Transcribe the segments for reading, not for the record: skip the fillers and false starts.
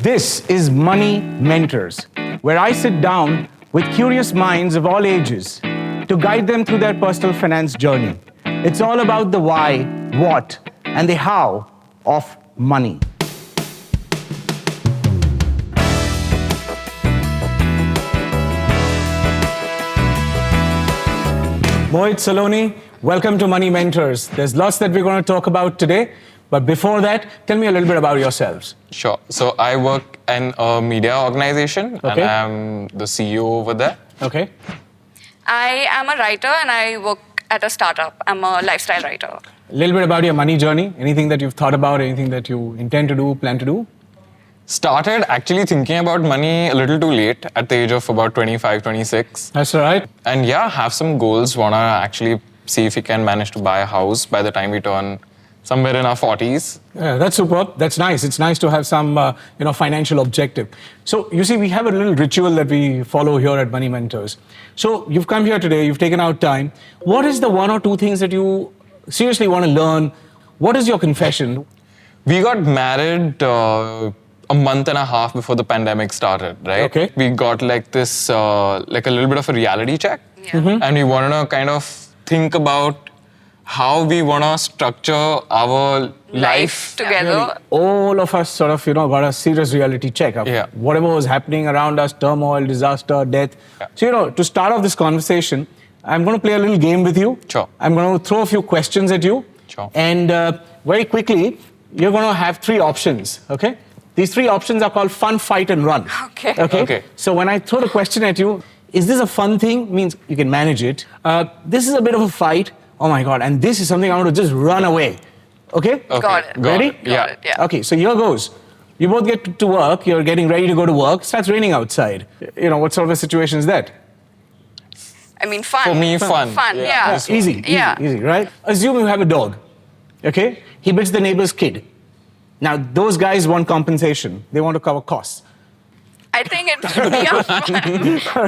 This is Money Mentors, where I sit down with curious minds of all ages to guide them through their personal finance journey. It's all about the why, what, and the how of money. Mohit Saloni, welcome to Money Mentors. There's lots that we're going to talk about today. But before that, tell me a little bit about yourselves. Sure. So I work in a media organization and I'm the CEO over there. Okay. I am a writer and I work at a startup. I'm a lifestyle writer. A little bit about your money journey. Anything that you've thought about, anything that you intend to do, plan to do? Started actually thinking about money a little too late at the age of about 25, 26. That's all right. And yeah, have some goals. Want to actually see if we can manage to buy a house by the time we turn somewhere in our 40s. Yeah, that's superb. That's nice. It's nice to have some, financial objective. So, you see, we have a little ritual that we follow here at Money Mentors. So, you've come here today, you've taken out time. What is the one or two things that you seriously want to learn? What is your confession? We got married a month and a half before the pandemic started, right? Okay. We got like this, like a little bit of a reality check. Yeah. Mm-hmm. And we wanted to kind of think about how we want to structure our life together. Really, all of us sort of, got a serious reality check of whatever was happening around us, turmoil, disaster, death. Yeah. So, to start off this conversation, I'm going to play a little game with you. Sure. I'm going to throw a few questions at you. Sure. And very quickly, you're going to have three options, okay? These three options are called fun, fight, and run. Okay. So when I throw the question at you, is this a fun thing? Means you can manage it. This is a bit of a fight. Oh my God. And this is something I want to just run away. Okay? Got it. Ready? Got it, yeah. Okay, so here goes. You both get to work. You're getting ready to go to work. It starts raining outside. What sort of a situation is that? I mean, fun. For me, fun. Fun, yeah. Easy, right? Assume you have a dog. Okay? He bits the neighbor's kid. Now, those guys want compensation. They want to cover costs. I think it should be a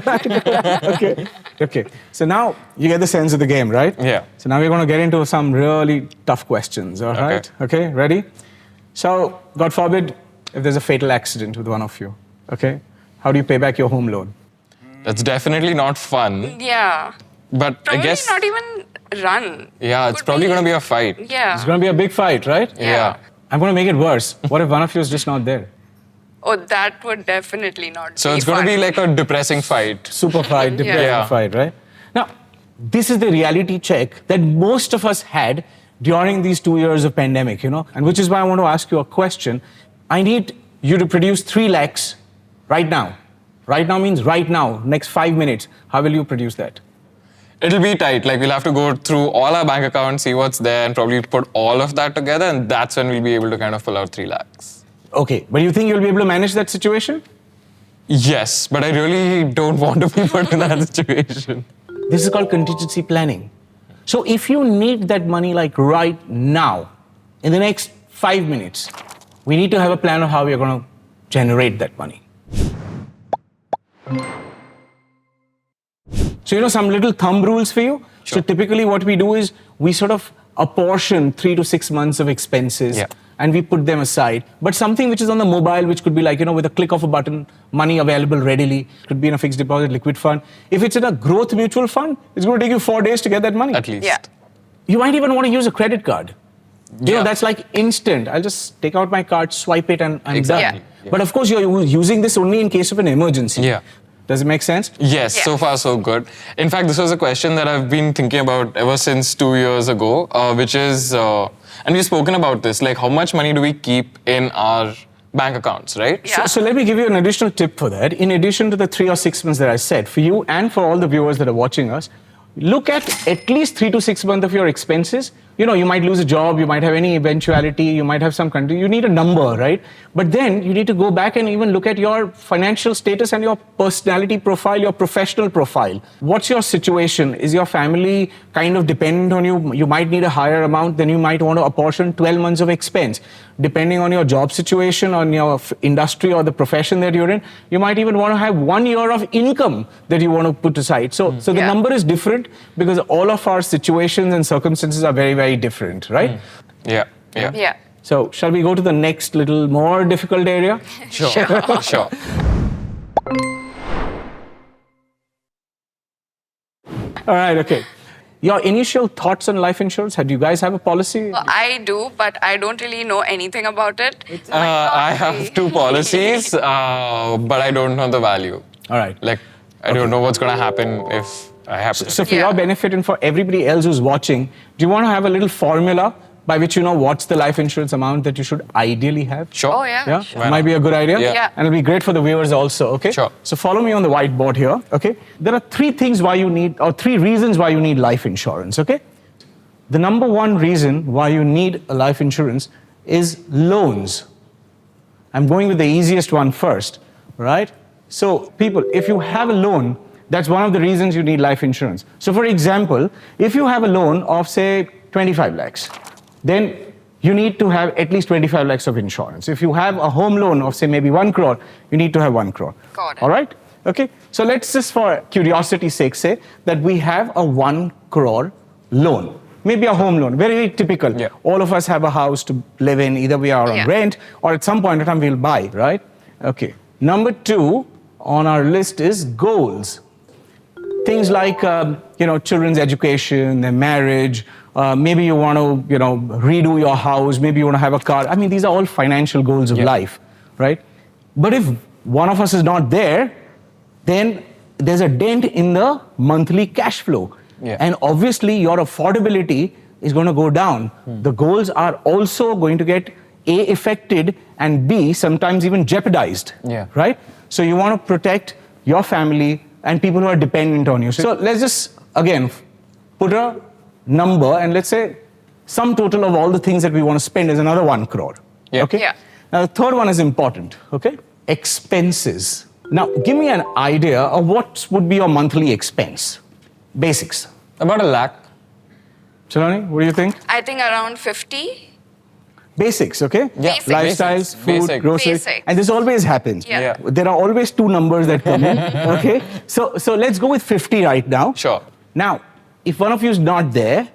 fun. Okay. So now you get the sense of the game, right? Yeah. So now we're going to get into some really tough questions, all right? Okay, ready? So, God forbid, if there's a fatal accident with one of you, okay? How do you pay back your home loan? That's definitely not fun. Yeah. But Probably I guess not even run. Yeah, it's probably going to be a fight. Yeah. It's going to be a big fight, right? Yeah. I'm going to make it worse. What if one of you is just not there? Oh, that would definitely not So be it's going to fun. be like a depressing fight. Super fight, depressing fight, right? Now, this is the reality check that most of us had during these 2 years of pandemic, and which is why I want to ask you a question. I need you to produce 3 lakhs right now. Right now means right now, next 5 minutes. How will you produce that? It'll be tight. Like we'll have to go through all our bank accounts, see what's there, and probably put all of that together, and that's when we'll be able to kind of pull out 3 lakhs. Okay, but you think you'll be able to manage that situation? Yes, but I really don't want to be put in that situation. This is called contingency planning. So if you need that money like right now, in the next 5 minutes, we need to have a plan of how we are going to generate that money. So some little thumb rules for you. Sure. So typically what we do is we sort of apportion 3 to 6 months of expenses and we put them aside. But something which is on the mobile, which could be like, with a click of a button, money available readily, could be in a fixed deposit, liquid fund. If it's in a growth mutual fund, it's going to take you 4 days to get that money. At least. Yeah. You might even want to use a credit card. That's like instant. I'll just take out my card, swipe it, and I'm done. Yeah. But of course, you're using this only in case of an emergency. Yeah. Does it make sense? Yes, so far so good. In fact, this was a question that I've been thinking about ever since 2 years ago, which is, and we've spoken about this, like how much money do we keep in our bank accounts, right? Yeah. So let me give you an additional tip for that. In addition to the 3 or 6 months that I said, for you and for all the viewers that are watching us, look at least 3 to 6 months of your expenses. You might lose a job, you might have any eventuality, you might have some country, you need a number, right? But then you need to go back and even look at your financial status and your personality profile, your professional profile. What's your situation? Is your family kind of dependent on you? You might need a higher amount, then you might want to apportion 12 months of expense. Depending on your job situation, on your industry or the profession that you're in, you might even want to have 1 year of income that you want to put aside. So the number is different because all of our situations and circumstances are very, very different, right? Yeah. So, shall we go to the next little more difficult area? Sure. Sure. All right, okay. Your initial thoughts on life insurance? Do you guys have a policy? Well, I do, but I don't really know anything about it. I have 2 policies, but I don't know the value. All right. Like, I don't know what's going to happen if I happen. So, for Yeah. your benefit and for everybody else who's watching, do you want to have a little formula by which you know what's the life insurance amount that you should ideally have? Sure. Oh, yeah. Yeah, Sure. Why might not? be a good idea. Yeah. And it'll be great for the viewers also, okay? Sure. So follow me on the whiteboard here, okay? There are 3 things why you need, or 3 reasons why you need life insurance, okay? The number 1 reason why you need a life insurance is loans. I'm going with the easiest one first, right? So people, if you have a loan, that's one of the reasons you need life insurance. So for example, if you have a loan of say 25 lakhs, then you need to have at least 25 lakhs of insurance. If you have a home loan of say maybe 1 crore, you need to have 1 crore. Got it. All right? Okay. So let's just for curiosity's sake say that we have a 1 crore loan. Maybe a home loan, very typical. Yeah. All of us have a house to live in, either we are on Yeah. rent or at some point in time we'll buy, right? Okay. Number 2 on our list is goals. Things like, children's education, their marriage, maybe you want to, redo your house, maybe you want to have a car. I mean, these are all financial goals of Yeah. life, right? But if one of us is not there, then there's a dent in the monthly cash flow. Yeah. And obviously, your affordability is going to go down. The goals are also going to get A, affected, and B, sometimes even jeopardized. Yeah. Right? So you want to protect your family and people who are dependent on you. So let's just, again, put a number and let's say sum total of all the things that we want to spend is another 1 crore. Yeah. Okay? Yeah. Now, the third one is important, okay? Expenses. Now, give me an idea of what would be your monthly expense. Basics. About 1 lakh. Chalani, what do you think? I think around 50. Basics, okay? Yeah. Basics. Lifestyles, food, Basic. groceries. Basics. And this always happens. Yeah. Yeah. There are always 2 numbers that come in, okay? So let's go with 50 right now. Sure. Now, if one of you is not there,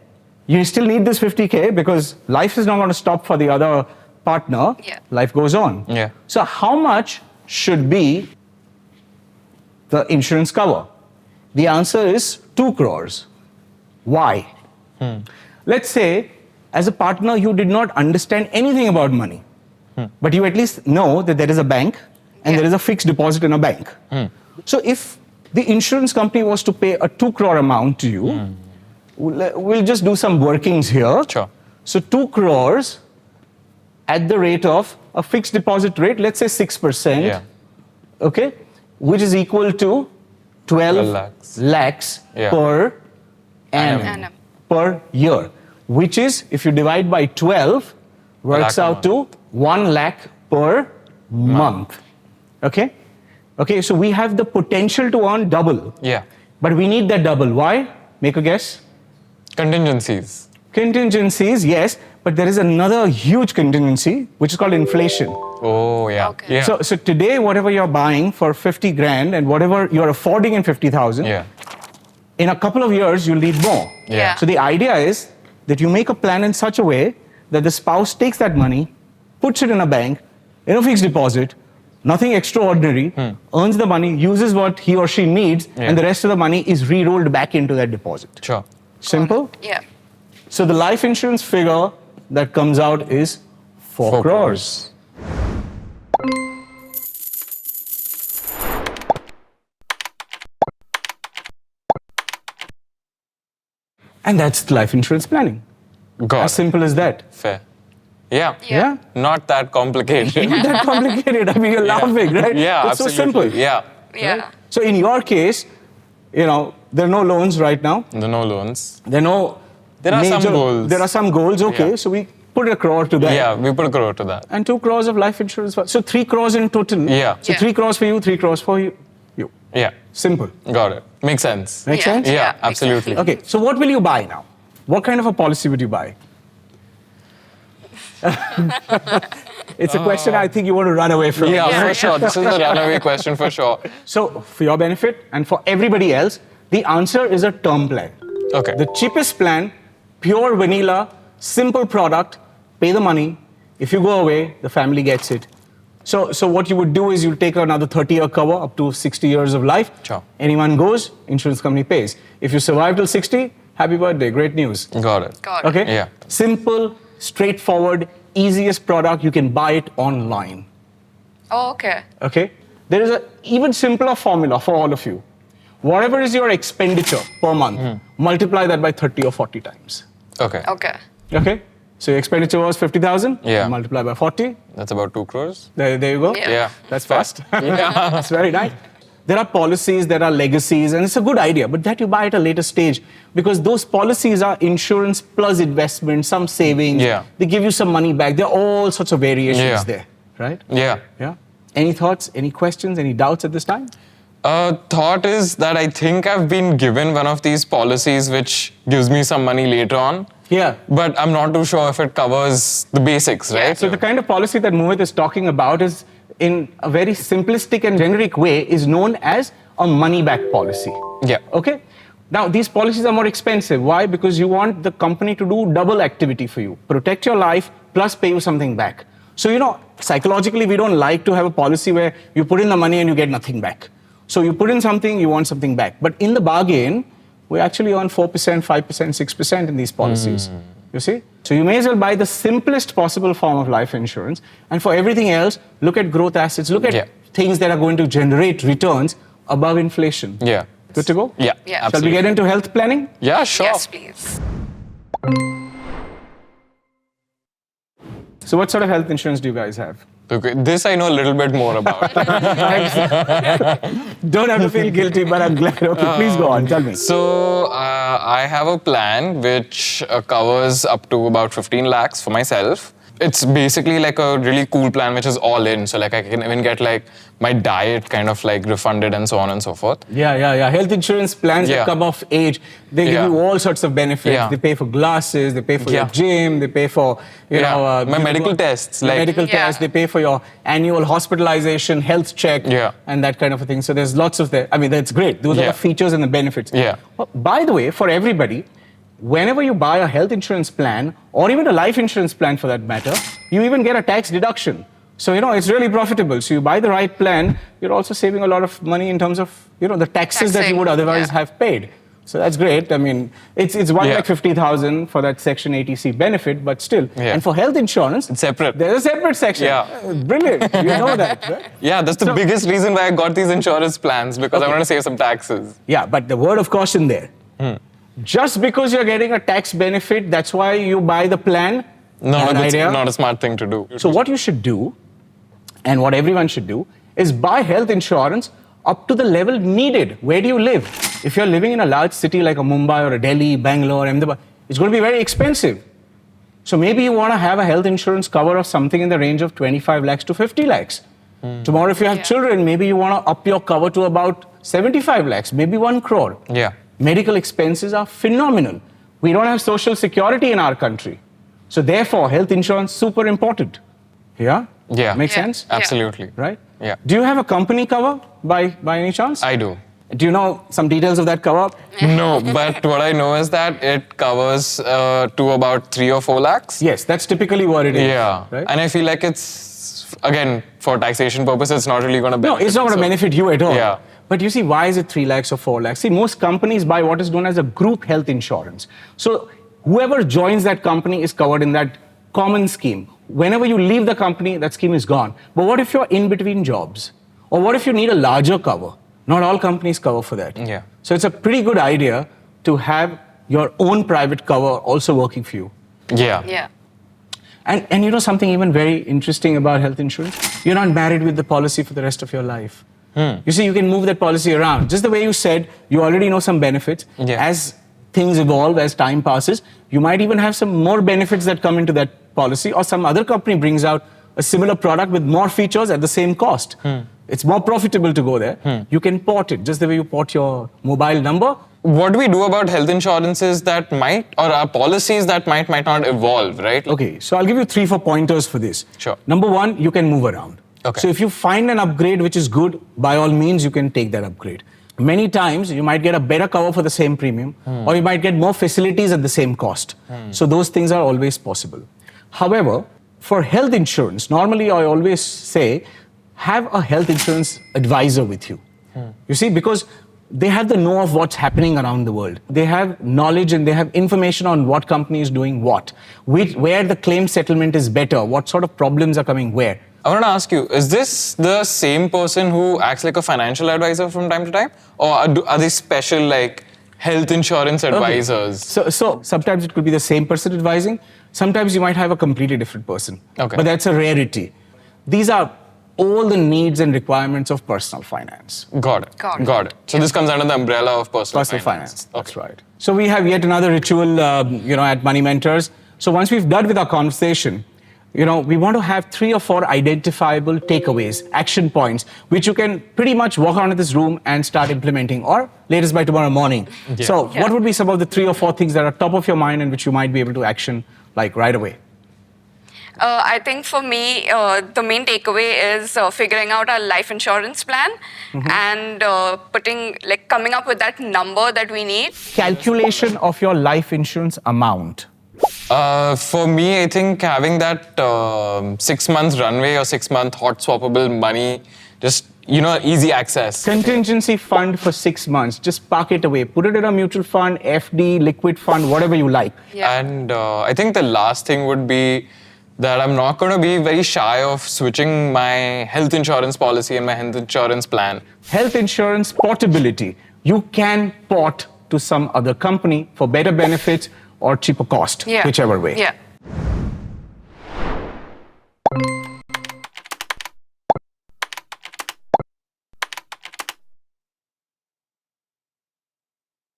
you still need this 50K because life is not going to stop for the other partner. Yeah. Life goes on. Yeah. So how much should be the insurance cover? The answer is 2 crores. Why? Let's say, as a partner, you did not understand anything about money, but you at least know that there is a bank and Yeah. there is a fixed deposit in a bank. So if the insurance company was to pay a 2 crore amount to you, we'll just do some workings here. Sure. So 2 crores at the rate of a fixed deposit rate, let's say 6%, Yeah. okay, which is equal to 12 lakhs. lakhs Yeah. per annum, Annum. per year, which is, if you divide by 12, works lakh a out to 1 lakh per month. Okay? Okay, so we have the potential to earn double, Yeah. but we need that double. Why? Make a guess. Contingencies. Contingencies, yes, but there is another huge contingency, which is called inflation. Oh, yeah. Okay. Yeah. So today, whatever you're buying for 50 grand and whatever you're affording in 50,000, yeah. in a couple of years, you'll need more. Yeah. So the idea is that you make a plan in such a way that the spouse takes that money, puts it in a bank, in a fixed deposit, nothing extraordinary, earns the money, uses what he or she needs, Yeah. and the rest of the money is re-rolled back into that deposit. Sure. Simple? Yeah. So the life insurance figure that comes out is 4 crores. And that's life insurance planning. Got As it. simple as that. Fair. Yeah. Yeah. Not that complicated. Not that complicated. I mean, you're laughing, right? Yeah, It's absolutely. so simple. Yeah. Yeah. So in your case, there are no loans right now. There are no loans. There are no There are some major- goals. There are some goals, okay. Yeah. So we put 1 crore to that. Yeah, we put a crore to that. And 2 crores of life insurance. So 3 crores in total. Yeah. So Yeah. 3 crores for you, 3 crores for you. Yeah. Simple. Got it. Makes sense. Make Yeah. sense? Yeah, Yeah, absolutely. Okay, so what will you buy now? What kind of a policy would you buy? It's a question I think you want to run away from. Yeah, Yeah. for sure. This is a runaway question for sure. So, for your benefit and for everybody else, the answer is a term plan. Okay. The cheapest plan, pure vanilla, simple product, pay the money. If you go away, the family gets it. So what you would do is you take another 30-year cover up to 60 years of life. Sure. Anyone goes, insurance company pays. If you survive till 60, happy birthday, great news. Got it. Got it. Okay? Yeah. Simple, straightforward, easiest product. You can buy it online. Oh, okay. Okay? There is an even simpler formula for all of you. Whatever is your expenditure per month, multiply that by 30 or 40 times. Okay. Okay. Okay? So your expenditure was 50,000. Yeah. Multiply by 40. That's about 2 crores. There you go. Yeah. Yeah. That's fast. That's very nice. There are policies, there are legacies, and it's a good idea, but that you buy at a later stage because those policies are insurance plus investment, some savings. Yeah. They give you some money back. There are all sorts of variations Yeah. there, right? Yeah. Yeah. Any thoughts, any questions, any doubts at this time? Thought is that I think I've been given one of these policies which gives me some money later on. Yeah. But I'm not too sure if it covers the basics, right? So the kind of policy that Mohit is talking about is, in a very simplistic and generic way, is known as a money-back policy. Yeah. Okay? Now, these policies are more expensive. Why? Because you want the company to do double activity for you. Protect your life, plus pay you something back. So, psychologically, we don't like to have a policy where you put in the money and you get nothing back. So you put in something, you want something back. But in the bargain, we actually earn 4%, 5%, 6% in these policies. You see? So you may as well buy the simplest possible form of life insurance. And for everything else, look at growth assets. Look at things that are going to generate returns above inflation. Yeah. Good to go? Yeah. Yeah. Shall we Absolutely. get into health planning? Yeah, sure. Yes, please. So what sort of health insurance do you guys have? Okay, this I know a little bit more about. Don't have to feel guilty, but I'm glad. Okay, please go on. Tell me. So I have a plan which covers up to about 15 lakhs for myself. It's basically like a really cool plan which is all in. So like I can even get like my diet kind of like refunded and so on and so forth. Yeah. Health insurance plans that Yeah. come of age, they give Yeah. you all sorts of benefits. Yeah. They pay for glasses, they pay for your Yeah. gym, they pay for, My medical tests, like- medical Yeah. tests, they pay for your annual hospitalization, health check, Yeah. and that kind of a thing. So there's lots of that. I mean, that's great. Those are Yeah. the features and the benefits. Yeah. Well, by the way, for everybody, whenever you buy a health insurance plan, or even a life insurance plan for that matter, you even get a tax deduction. So, it's really profitable. So you buy the right plan, you're also saving a lot of money in terms of, the taxes that you Taxing, would otherwise yeah. have paid. So that's great. I mean, it's 1,50,000 for that Section 80C benefit, but still. Yeah. And for health insurance, It's separate. there's a separate section. Yeah. Brilliant. You know that, right? Yeah, that's the So- biggest reason why I got these insurance plans because I Okay. want to save some taxes. Yeah, but the word of caution there. Just because you're getting a tax benefit, that's why you buy the plan. Not an a, idea. not a smart thing to do. So what you should do, and what everyone should do, is buy health insurance up to the level needed. Where do you live? If you're living in a large city like a Mumbai or a Delhi, Bangalore, Ahmedabad, it's going to be very expensive. So maybe you want to have a health insurance cover of something in the range of 25 lakhs to 50 lakhs. Tomorrow, if you have Yeah. children, maybe you want to up your cover to about 75 lakhs, maybe 1 crore. Yeah. Medical expenses are phenomenal. We don't have social security in our country. So therefore, health insurance super important. Yeah? Yeah. Make Yeah. sense? Absolutely. Right? Yeah. Do you have a company cover by any chance? I do. Do you know some details of that cover? No, but what I know is that it covers to about 3 or 4 lakhs. Yes, that's typically what it is. Yeah. Right? And I feel like it's, again, for taxation purposes, it's not really going to No, benefit. it's not going to so- benefit you at all. Yeah. But you see, why is it 3 lakhs or 4 lakhs? See, most companies buy what is known as a group health insurance. So whoever joins that company is covered in that common scheme. Whenever you leave the company, that scheme is gone. But what if you're in between jobs? Or what if you need a larger cover? Not all companies cover for that. Yeah. So it's a pretty good idea to have your own private cover also working for you. Yeah. Yeah. And you know something even very interesting about health insurance? You're not married with the policy for the rest of your life. You see, you can move that policy around. Just the way you said, you already know some benefits. Yeah. As things evolve, as time passes, you might even have some more benefits that come into that policy, or some other company brings out a similar product with more features at the same cost. It's more profitable to go there. You can port it, just the way you port your mobile number. What do we do about health insurances that might, or our policies that might not evolve, right? Okay, so I'll give you 3-4 pointers for this. Sure. Number one, you can move around. Okay. So if you find an upgrade which is good, by all means, you can take that upgrade. Many times, you might get a better cover for the same premium, or you might get more facilities at the same cost. So those things are always possible. However, for health insurance, normally I always say, have a health insurance advisor with you. You see, because they have the know of what's happening around the world. They have knowledge and they have information on what company is doing what, where the claim settlement is better, what sort of problems are coming where. I want to ask you, is this the same person who acts like a financial advisor from time to time? Or are they special like health insurance advisors? Okay. So sometimes it could be the same person advising. Sometimes you might have a completely different person. Okay. But that's a rarity. These are all the needs and requirements of personal finance. Got it. So this comes under the umbrella of personal finance. That's right. So we have yet another ritual, at Money Mentors. So once we've done with our conversation, we want to have 3 or 4 identifiable takeaways, action points, which you can pretty much walk out of this room and start implementing, or latest by tomorrow morning. Yeah. So what would be some of the 3 or 4 things that are top of your mind and which you might be able to action like right away? I think for me, the main takeaway is figuring out our life insurance plan and coming up with that number that we need. Calculation of your life insurance amount. For me, I think having that 6 months runway or 6 month hot swappable money, just, easy access. Contingency fund for 6 months. Just park it away. Put it in a mutual fund, FD, liquid fund, whatever you like. Yeah. And I think the last thing would be that I'm not going to be very shy of switching my health insurance policy and my health insurance plan. Health insurance portability. You can port to some other company for better benefits or cheaper cost, whichever way. Yeah.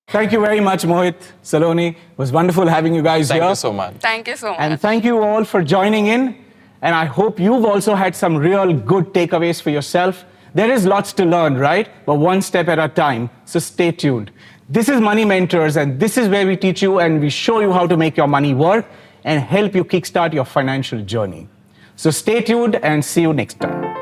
Thank you very much, Mohit, Saloni. It was wonderful having you guys here. Thank you so much. Thank you so much. And thank you all for joining in. And I hope you've also had some real good takeaways for yourself. There is lots to learn, right? But one step at a time. So stay tuned. This is Money Mentors, and this is where we teach you and we show you how to make your money work and help you kickstart your financial journey. So stay tuned and see you next time.